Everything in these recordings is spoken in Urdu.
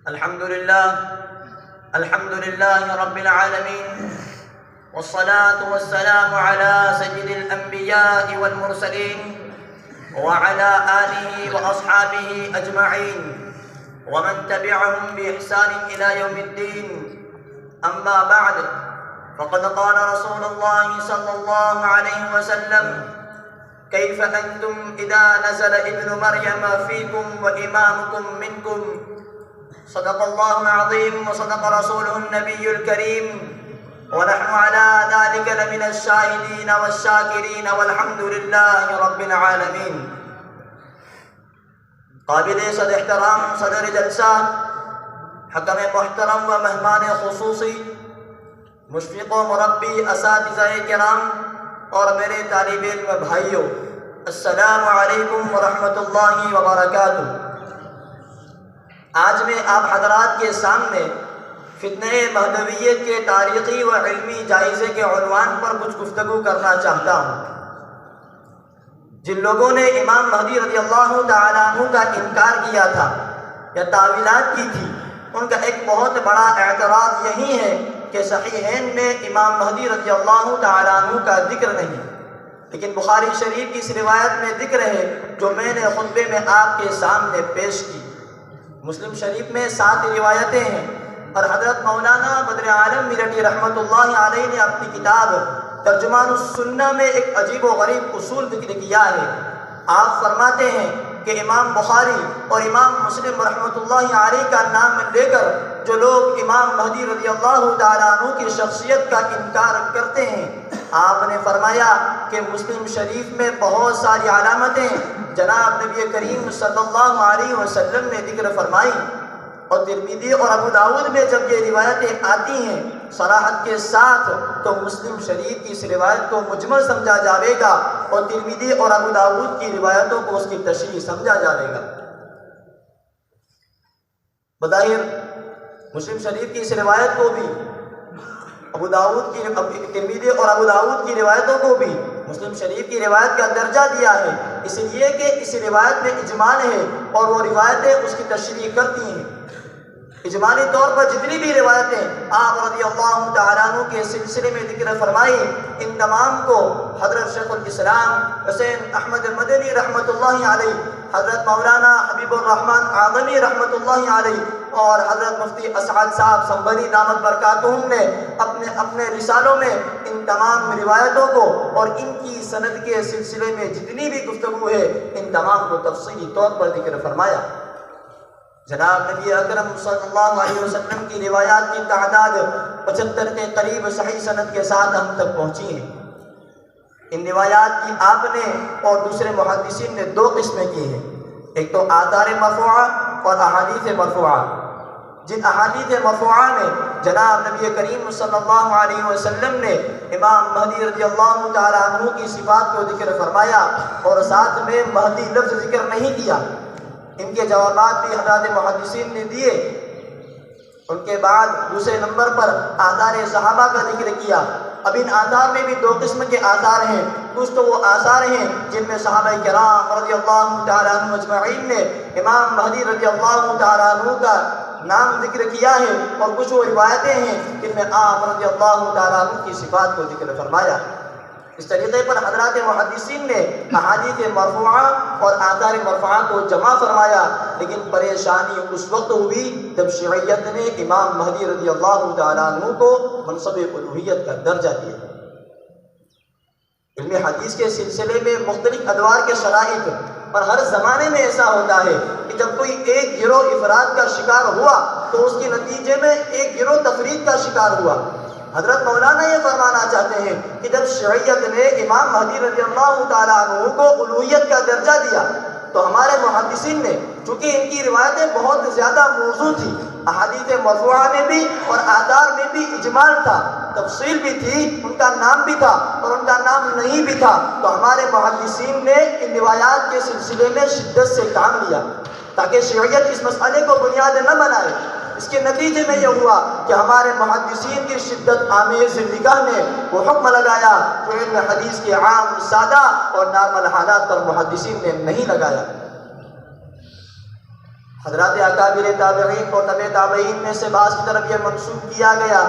الحمد لله رب العالمين، والصلاة والسلام على سيد الأنبياء والمرسلين وعلى آله وأصحابه أجمعين ومن تبعهم بإحسان إلى يوم الدين. أما بعد، فقد قال رسول الله صلى الله عليه وسلم: كيف أنتم إذا نزل ابن مريم فيكم وإمامكم منكم؟ صدق الله العظيم وصدق رسوله النبي الكريم، ونحن على ذلك لمن الشاهدين والشاكرين والحمد لله رب العالمين. قابل صد احترام صدر جلسہ، حکم محترم و مہمان خصوصی، مشفق و مربی اساتذہ کرام اور میرے طالب علم بھائیوں، السلام علیکم ورحمۃ اللہ وبرکاتہ. آج میں آپ حضرات کے سامنے فتنہ مہدویت کے تاریخی و علمی جائزے کے عنوان پر کچھ گفتگو کرنا چاہتا ہوں. جن لوگوں نے امام مہدی رضی اللہ تعالیٰ عنہ کا انکار کیا تھا یا تعویلات کی تھی، ان کا ایک بہت بڑا اعتراض یہی ہے کہ صحیحین میں امام مہدی رضی اللہ تعالیٰ عنہ کا ذکر نہیں، لیکن بخاری شریف کی اس روایت میں ذکر ہے جو میں نے خطبے میں آپ کے سامنے پیش کی. مسلم شریف میں 7 روایتیں ہیں، اور حضرت مولانا بدر عالم میرٹی رحمۃ اللہ علیہ نے اپنی کتاب ترجمان السنہ میں ایک عجیب و غریب اصول ذکر کیا ہے. آپ فرماتے ہیں کہ امام بخاری اور امام مسلم رحمۃ اللہ علیہ کا نام لے کر جو لوگ امام مہدی رضی اللہ تعالیٰ عنہ کی شخصیت کا انکار کرتے ہیں، آپ نے فرمایا کہ مسلم شریف میں بہت ساری علامتیں جناب نبی کریم صلی اللہ علیہ وسلم نے ذکر فرمائی، اور ترمذی اور ابو داؤد میں جب یہ روایتیں آتی ہیں صراحت کے ساتھ تو مسلم شریف کی اس روایت کو مجمل سمجھا جاوے گا اور ترمذی اور ابو داؤد کی روایتوں کو اس کی تشریح سمجھا جاوے گا. بظاہر مسلم شریف کی اس روایت کو بھی ابو داؤد کی ترمذی اور ابو داؤد کی روایتوں کو بھی مسلم شریف کی روایت کا درجہ دیا ہے، اس لیے کہ اس روایت میں اجمال ہے اور وہ روایتیں اس کی تشریح کرتی ہیں. اجمالی طور پر جتنی بھی روایتیں آپ رضی اللہ تعالیٰ عنہ کے سلسلے میں ذکر فرمائی، ان تمام کو حضرت شیخ الاسلام حسین احمد مدنی رحمۃ اللہ علیہ، حضرت مولانا حبیب الرحمن اعظمی رحمۃ اللہ علیہ اور حضرت مفتی اسعد صاحب سنبھلی دامت برکاتہم نے اپنے رسالوں میں ان تمام روایتوں کو اور ان کی سند کے سلسلے میں جتنی بھی گفتگو ہے ان تمام کو تفصیلی طور پر ذکر فرمایا. جناب نبی اکرم صلی اللہ علیہ وسلم کی روایات کی تعداد 75 کے قریب صحیح سند کے ساتھ ہم تک پہنچی ہیں. ان روایات کی آپ نے اور دوسرے محدثین نے 2 قسمیں کی ہیں، ایک تو آثار مرفوعہ اور احادیث مرفوعہ. جن احادیث مرفوعہ میں جناب نبی کریم صلی اللہ علیہ وسلم نے امام مہدی رضی اللہ تعالیٰ عنہ کی صفات کو ذکر فرمایا اور ساتھ میں مہدی لفظ ذکر نہیں کیا، ان کے جوابات بھی حضرات محدثین نے دیے. ان کے بعد دوسرے نمبر پر آثار صحابہ کا ذکر کیا. اب ان آثار میں بھی 2 قسم کے آثار ہیں. کچھ تو وہ آثار ہیں جن میں صحابہ کرام رضی اللہ تعالیٰ عنہ اجمعین نے امام مہدی رضی اللہ تعالیٰ عنہ کا نام ذکر کیا ہے، اور کچھ وہ روایتیں ہیں جن میں آپ رضی اللہ تعالیٰ عنہ کی صفات کو ذکر فرمایا. اس طریقے پر حضرات محدثین نے احادیث مرفوعہ اور آثار مرفوعہ کو جمع فرمایا، لیکن پریشانی اس وقت ہوئی جب شیعیت نے امام مہدی رضی اللہ تعالیٰ عنہ کو منصب الوہیت کا درجہ دیا. علم حدیث کے سلسلے میں مختلف ادوار کے شرائط اور ہر زمانے میں ایسا ہوتا ہے کہ جب کوئی ایک گروہ افراد کا شکار ہوا تو اس کے نتیجے میں ایک گروہ تفرید کا شکار ہوا. حضرت مولانا یہ فرمانا چاہتے ہیں کہ جب شیعیت نے امام مہدی رضی اللہ تعالیٰ عنہ کو الوہیت کا درجہ دیا تو ہمارے محدثین نے، چونکہ ان کی روایتیں بہت زیادہ موضوع تھی، احادیث مرفوعہ میں بھی اور آثار میں بھی اجمال تھا، تفصیل بھی تھی، ان کا نام بھی تھا اور ان کا نام نہیں بھی تھا، تو ہمارے محدثین نے ان روایات کے سلسلے میں شدت سے کام لیا تاکہ شیعیت اس مسئلے کو بنیاد نہ بنائے. اس کے نتیجے میں یہ ہوا کہ ہمارے محدثین کی شدت آمیز نگاہ نے وہ حکم لگایا جو علم حدیث کے عام سادہ اور نارمل حالات پر محدثین نے نہیں لگایا. حضرات اکابر تابعین اور تبع تابعین میں سے بعض کی طرف یہ منسوب کیا گیا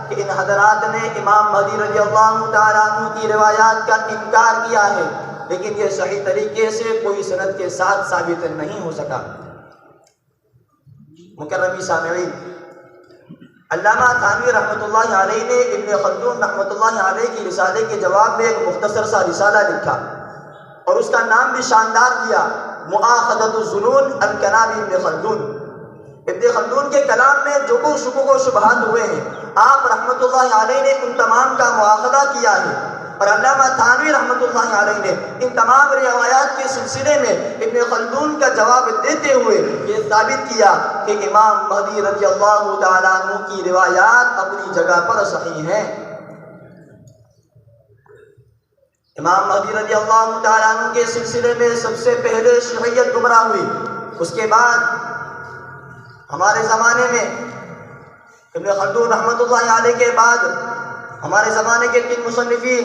کہ ان حضرات نے امام مہدی رضی اللہ تعالیٰ عنہ کی روایات کا انکار کیا ہے، لیکن یہ صحیح طریقے سے کوئی سند کے ساتھ ثابت نہیں ہو سکا۔ مکرمی سامعین، علامہ تھانوی رحمۃ اللہ علیہ نے ابن خلدون رحمۃ اللہ علیہ کی رسالے کے جواب میں ایک مختصر سا رسالہ لکھا اور اس کا نام بھی شاندار دیا، مؤاخذۃ الظنون عن کلام ابن خلدون۔ ابن خلدون کے کلام میں جو کچھ شکوک و شبہات ہوئے ہیں، آپ رحمۃ اللہ علیہ نے ان تمام کا مؤاخذہ کیا ہے، اور علامہ تھانوی رحمۃ اللہ علیہ نے ان تمام روایات کے سلسلے میں ابن خلدون کا جواب دیتے ہوئے یہ ثابت کیا کہ امام مہدی رضی اللہ تعالیٰ عنہ کی روایات اپنی جگہ پر صحیح ہیں۔ امام مہدی رضی اللہ تعالیٰ عنہ کے سلسلے میں سب سے پہلے شیعیت گمراہ ہوئی، اس کے بعد ہمارے زمانے میں ابن خلدون رحمۃ اللہ علیہ کے بعد ہمارے زمانے کے 3 مصنفین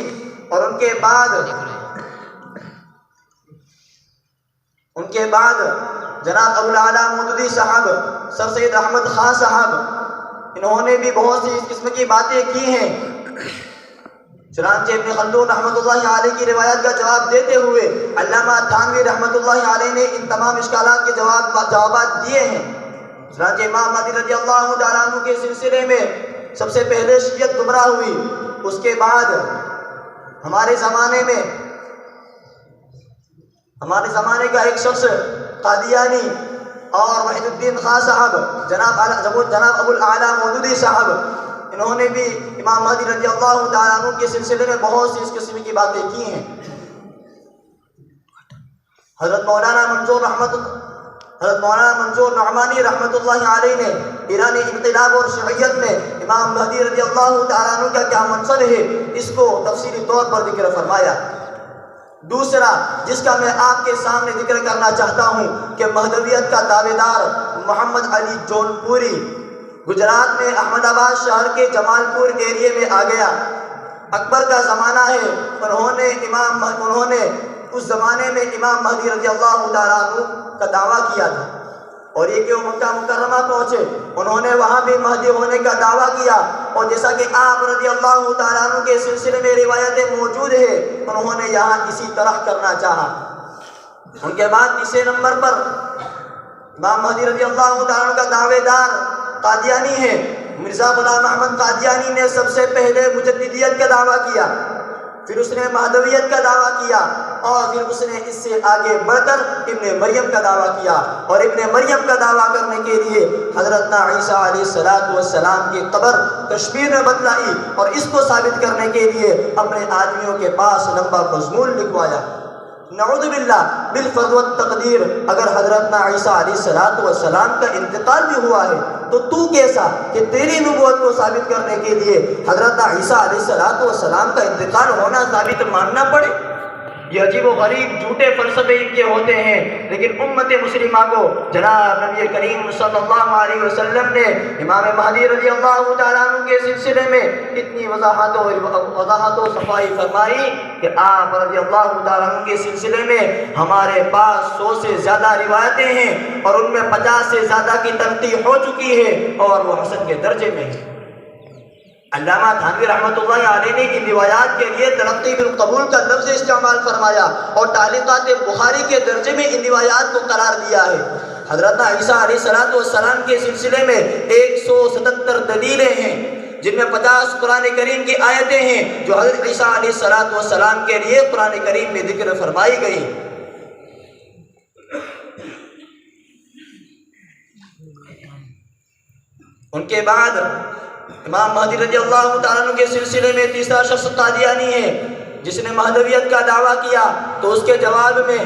اور ان کے بعد جناب ابو الاعلیٰ مودودی صاحب، سر سید احمد خان صاحب، انہوں نے بھی بہت سی اس قسم کی باتیں کی ہیں۔ چنانچہ ابن خلدون رحمۃ اللہ علیہ کی روایت کا جواب دیتے ہوئے علامہ تھانوی رحمۃ اللہ علیہ نے ان تمام اشکالات کے جوابات دیے ہیں۔ چنانچہ امام مہدی رضی اللہ تعالیٰ عنہ کے سلسلے میں سب سے پہلے شیعت گمراہ ہوئی، اس کے بعد ہمارے زمانے کا ایک شخص قادیانی اور وحید الدین خان صاحب، جناب ابو الاعلیٰ مودودی صاحب، انہوں نے بھی امام مہدی رضی اللہ تعالیٰ عنہ کے سلسلے میں بہت سی اس قسم کی باتیں کی ہیں۔ حضرت مولانا منظور نعمانی رحمۃ اللہ علیہ نے ایرانی انقلاب اور شیعیت میں امام مہدی رضی اللہ تعالیٰ عنہ کا کیا منصب ہے، اس کو تفصیلی طور پر ذکر فرمایا۔ دوسرا جس کا میں آپ کے سامنے ذکر کرنا چاہتا ہوں کہ مہدویت کا دعوے دار محمد علی جون پوری گجرات میں احمد آباد شہر کے جمال پور ایریے میں آ گیا۔ اکبر کا زمانہ ہے، انہوں نے اس زمانے میں امام مہدی رضی اللہ تعالیٰ عنہ کا دعویٰ کیا تھا، اور یہ کہ وہ مکہ مکرمہ پہنچے، انہوں نے وہاں بھی مہدی ہونے کا دعویٰ کیا، اور جیسا کہ آپ رضی اللہ تعالیٰ عنہ کے سلسلے میں روایتیں موجود ہیں، انہوں نے یہاں اسی طرح کرنا چاہا۔ ان کے بعد تیسرے نمبر پر امام مہدی رضی اللہ تعالیٰ عنہ کا دعوے دار قادیانی ہے۔ مرزا غلام احمد قادیانی نے سب سے پہلے مجددیت کا دعویٰ کیا، پھر اس نے مہدویت کا دعویٰ کیا، اور پھر اس نے اس سے آگے بڑھ کر ابن مریم کا دعویٰ کیا، اور ابن مریم کا دعویٰ کرنے کے لیے حضرت عیسیٰ علیہ السلام کی قبر کشمیر میں بتلائی، اور اس کو ثابت کرنے کے لیے اپنے آدمیوں کے پاس لمبا مضمون لکھوایا۔ نعوذ باللہ بالفرض والتقدیر، اگر حضرت عیسیٰ علیہ السلام کا انتقال بھی ہوا ہے تو کیسا کہ تیری نبوت کو ثابت کرنے کے لیے حضرت عیسیٰ علیہ السلام کا انتقال ہونا ثابت ماننا پڑے؟ یہ عجیب و غریب جھوٹے فلسفے ان کے ہوتے ہیں، لیکن امت مسلمہ کو جناب نبی کریم صلی اللہ علیہ وسلم نے امام مہدی رضی اللہ تعالیٰ عنہ کے سلسلے میں اتنی وضاحت و صفائی فرمائی کہ آپ رضی اللہ تعالیٰ عنہ کے سلسلے میں ہمارے پاس 100 سے زیادہ روایتیں ہیں، اور ان میں 50 سے زیادہ کی تنقیح ہو چکی ہے، اور وہ حسن کے درجے میں ہے۔ علامہ تھانوی رحمۃ اللہ علیہ نے ان روایات کے لیے تلقی بالقبول کا لفظ استعمال فرمایا، اور تعلیقات بخاری کے درجے میں ان روایات کو قرار دیا ہے۔ حضرت عیسیٰ علیہ السلام کے سلسلے میں 177 دلیلیں ہیں، جن میں 50 قرآن کریم کی آیتیں ہیں جو حضرت عیسیٰ علیہ السلام کے لیے قرآن کریم میں ذکر فرمائی گئی۔ ان کے بعد امام مہدی رضی اللہ تعالیٰ عنہ کے سلسلے میں تیسرا شخص قادیانی ہے، جس نے مہدویت کا دعویٰ کیا، تو اس کے جواب میں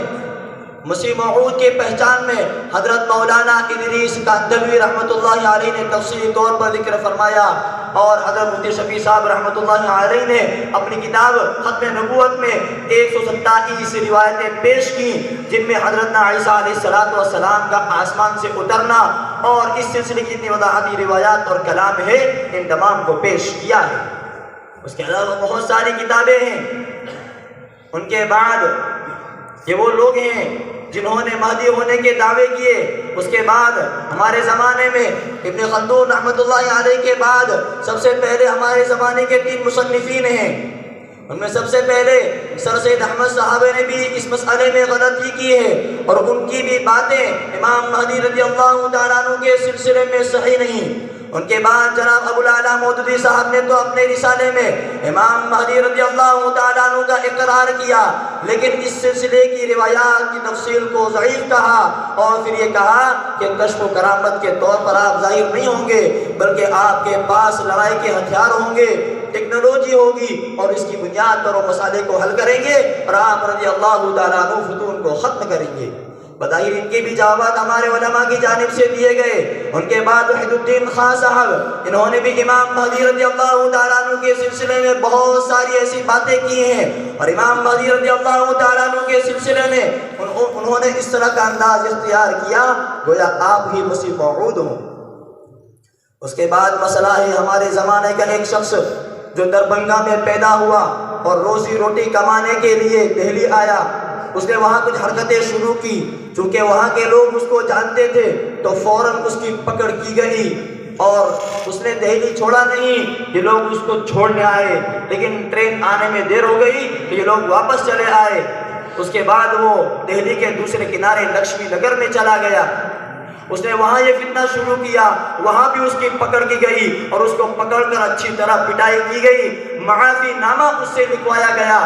مسیح موعود کے پہچان میں حضرت مولانا ادریس کاندھلوی رحمۃ اللہ علیہ نے تفصیلی طور پر ذکر فرمایا، اور حضرت مفتی شفیع صاحب رحمۃ اللہ علیہ نے اپنی کتاب ختم نبوت میں 127 روایتیں پیش کی، جن میں حضرت عیسیٰ علیہ السلام کا آسمان سے اترنا اور اس سلسلے کی اتنی وضاحتی روایات اور کلام ہے، ان تمام کو پیش کیا ہے۔ اس کے علاوہ بہت ساری کتابیں ہیں۔ ان کے بعد یہ وہ لوگ ہیں جنہوں نے مہدی ہونے کے دعوے کیے۔ اس کے بعد ہمارے زمانے میں ابن خلدون رحمۃ اللہ علیہ کے بعد سب سے پہلے ہمارے زمانے کے 3 مصنفین ہیں۔ ان میں سب سے پہلے سر سید احمد صاحب نے بھی اس مسئلے میں غلطی کی ہے، اور ان کی بھی باتیں امام مہدی رضی اللہ تعالیٰ عنہ کے سلسلے میں صحیح نہیں۔ ان کے بعد جناب ابو الاعلیٰ مودودی صاحب نے تو اپنے رسالے میں امام مہدی رضی اللہ تعالیٰ عنہ کا اقرار کیا، لیکن اس سلسلے کی روایات کی تفصیل کو ضعیف کہا، اور پھر یہ کہا کہ کشف و کرامت کے طور پر آپ ظاہر نہیں ہوں گے، بلکہ آپ کے پاس لڑائی کے ہتھیار ہوں گے، ٹیکنالوجی ہوگی، اور اس کی بنیاد پر وہ مسئلے کو حل کریں گے، اور آپ رضی اللہ تعالیٰ عنہ فتون کو ختم کریں گے۔ بظاہر ان کے بھی جوابات ہمارے علماء کی جانب سے دیے گئے۔ ان کے بعد وحید الدین خان صاحب، انہوں نے بھی امام مہدی رضی اللہ تعالیٰ عنہ کے سلسلے میں بہت ساری ایسی باتیں کی ہیں، اور امام مہدی رضی اللہ تعالیٰ عنہ کے سلسلے میں انہوں نے اس طرح کا انداز اختیار کیا گویا آپ ہی مسیح موعود ہوں۔ اس کے بعد مسئلہ ہے ہمارے زمانے کا ایک شخص جو دربھنگہ میں پیدا ہوا اور روزی روٹی کمانے کے لیے دہلی آیا۔ اس نے وہاں کچھ حرکتیں شروع کی، چونکہ وہاں کے لوگ اس کو جانتے تھے تو فوراً اس کی پکڑ کی گئی، اور اس نے دہلی چھوڑا نہیں۔ یہ لوگ اس کو چھوڑنے آئے، لیکن ٹرین آنے میں دیر ہو گئی تو یہ لوگ واپس چلے آئے۔ اس کے بعد وہ دہلی کے دوسرے کنارے لکشمی نگر میں چلا گیا۔ اس نے وہاں یہ فتنہ شروع کیا، وہاں بھی اس کی پکڑ کی گئی، اور اس کو پکڑ کر اچھی طرح پٹائی کی گئی، معافی نامہ اس سے لکھوایا گیا،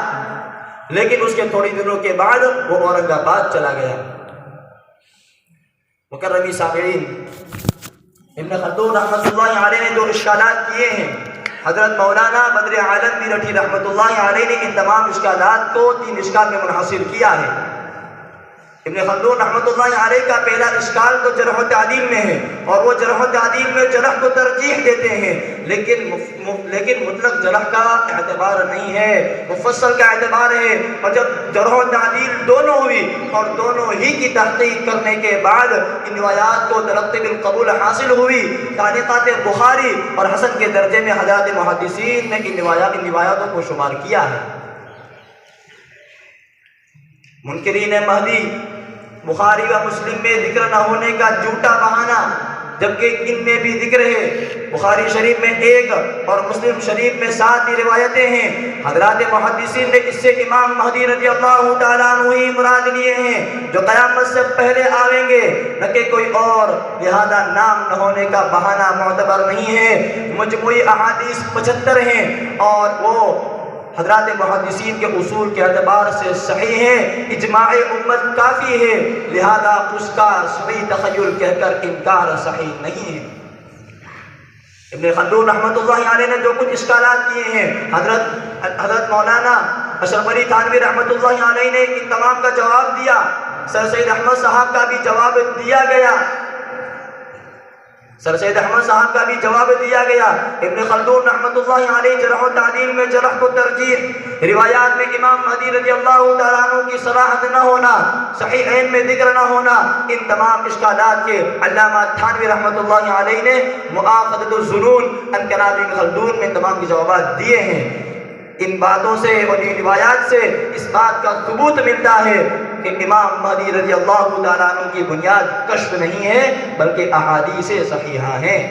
لیکن اس کے تھوڑی دنوں کے بعد وہ اورنگ آباد چلا گیا۔ مکرمی سامعین، ابن خلدون رحمۃ اللہ علیہ نے جو اشکالات کیے ہیں، حضرت مولانا بدر عالم میرٹھی رحمۃ اللہ علیہ نے ان تمام اشکالات کو 3 اشکال میں منحصر کیا ہے۔ ابن خلدون رحمۃ اللہ علیہ کا پہلا اشکال تو جرح و تعدیل میں ہے، اور وہ جرح و تعدیل میں جرح کو ترجیح دیتے ہیں، لیکن مطلق جرح کا اعتبار نہیں ہے، مفصل کا اعتبار ہے۔ اور جب جرح و تعدیل دونوں ہوئی اور دونوں ہی کی تحقیق کرنے کے بعد ان روایات کو تلقی بالقبول حاصل ہوئی، تعلیقات بخاری اور حسن کے درجے میں حضرات محدثین نے ان روایاتوں کو شمار کیا ہے۔ منکرین مہدی بخاری و مسلم میں ذکر نہ ہونے کا جھوٹا بہانہ، جبکہ ان میں بھی ذکر ہے۔ بخاری شریف میں 1 اور مسلم شریف میں 7 روایتیں ہیں۔ حضرات محدثین نے اس سے امام مہدی رضی اللہ تعالیٰ عنہ ہی مراد لیے ہیں، جو قیامت سے پہلے آئیں گے، نہ کہ کوئی اور، لہذا نام نہ ہونے کا بہانہ معتبر نہیں ہے۔ مجموعی احادیث 75 ہیں، اور وہ حضرات محدثین کے اصول کے اعتبار سے صحیح ہے، اجماع امت کافی ہے، لہذا اس کا صحیح تخیل کہہ کر انکار صحیح نہیں ہے۔ ابن خلدون رحمۃ اللہ علیہ نے جو کچھ اشکالات کیے ہیں، حضرت مولانا اشرف علی تھانوی رحمۃ اللہ علیہ نے ان تمام کا جواب دیا، سر سید احمد صاحب کا بھی جواب دیا گیا، ابن خلدون رحمۃ اللہ علیہ جرح و تعدیل میں جرح کو ترجیح، روایات میں امام مہدی رضی اللہ تعالیٰ عنہ کی صراحت نہ ہونا، صحیحین میں ذکر نہ ہونا، ان تمام اشکالات کے علامہ تھانوی رحمۃ اللہ علیہ نے مؤاخذۃ الظنون عن کلام ابن خلدون میں تمام کے جوابات دیے ہیں۔ ان باتوں سے اور ان روایات سے اس بات کا ثبوت ملتا ہے کہ امام مہدی رضی اللہ تعالیٰ عنہ کی بنیاد کشف نہیں ہے، بلکہ احادیث صحیحہ ہیں۔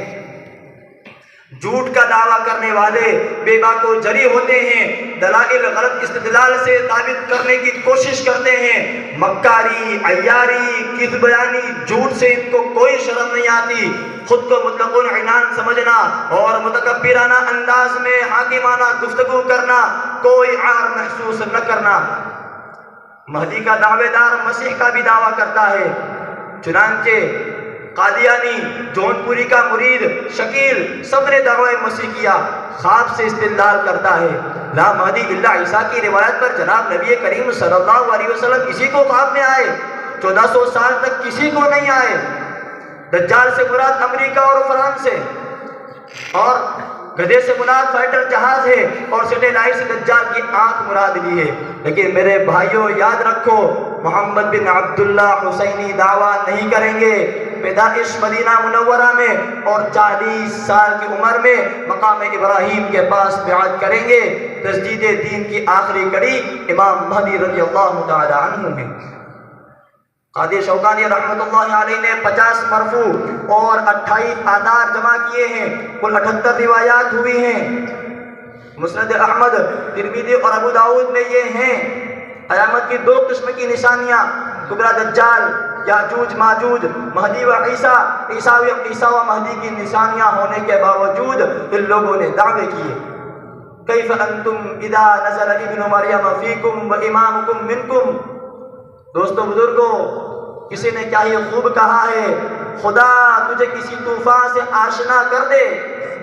جھوٹ کا دعویٰ کرنے والے بے باک و جری ہوتے ہیں، دلائل غلط استدلال سے ثابت کرنے کی کوشش کرتے ہیں، مکاری، عیاری، کذب بیانی، جھوٹ سے ان کو کوئی شرم نہیں آتی، خود کو مطلق العنان سمجھنا اور متکبرانہ انداز میں حاکمانہ گفتگو کرنا، کوئی عار محسوس نہ کرنا۔ مہدی کا دعوے دار مسیح کا بھی دعویٰ کرتا ہے، چنانچہ قادیانی، جون پوری کا مرید شکیل، سب نے دعوی مسیح کیا، خواب سے استدلال کرتا ہے۔ لا مہدی الا عیسیٰ کی روایت پر جناب نبی کریم صلی اللہ علیہ وسلم کسی کو خواب میں آئے، 1400 سال تک کسی کو نہیں آئے۔ دجال سے مراد امریکہ اور فرانس ہے، اور گدھے سے مراد فائٹر جہاز ہے، اور سیٹلائٹ سے دجال کی آنکھ مراد لی ہے۔ لیکن میرے بھائیوں یاد رکھو، محمد بن عبداللہ حسینی دعویٰ نہیں کریں گے۔ پیدائش مدینہ منورہ میں اور 40 سال کی عمر میں مقام ابراہیم کے پاس بیعت کریں گے۔ تجدید دین کی آخری کڑی امام مہدی رضی اللہ تعالی عنہ ہے۔ قاضی شوکانی رحمۃ اللہ علیہ نے 50 مرفوع اور 28 آثار جمع کیے ہیں، کل 78 روایات ہوئی ہیں۔ مسند احمد، ترمذی اور ابو داؤد میں یہ ہیں۔ قیامت کی 2 قسم کی نشانیاں، کبرا دجال، یاجوج ماجوج، مہدی و عیسیٰ و مہدی کی نشانیاں ہونے کے باوجود ان لوگوں نے دعوے کیے۔ کیف انتم اذا نزل ابن مریم فیکم و امامکم منکم۔ دوستو بزرگوں، کسی نے کیا ہی خوب کہا ہے، خدا تجھے کسی طوفان سے آشنا کر دے،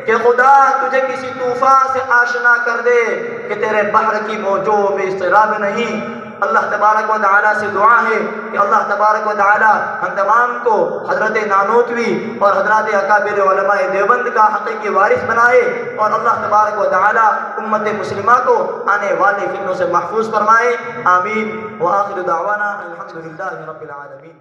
کہ خدا تجھے کسی طوفان سے آشنا کر دے کہ تیرے بحر کی موجوں میں اضطراب نہیں۔ اللہ تبارک و تعالیٰ سے دعا ہے کہ اللہ تبارک و تعالیٰ ہم تمام کو حضرت نانوتوی اور حضرات اکابر علماء دیوبند کا حقیقی وارث بنائے، اور اللہ تبارک و تعالیٰ امت مسلمہ کو آنے والے فتنوں سے محفوظ فرمائے۔ آمین۔ وآخر دعوانا الحمدللہ رب العالمین۔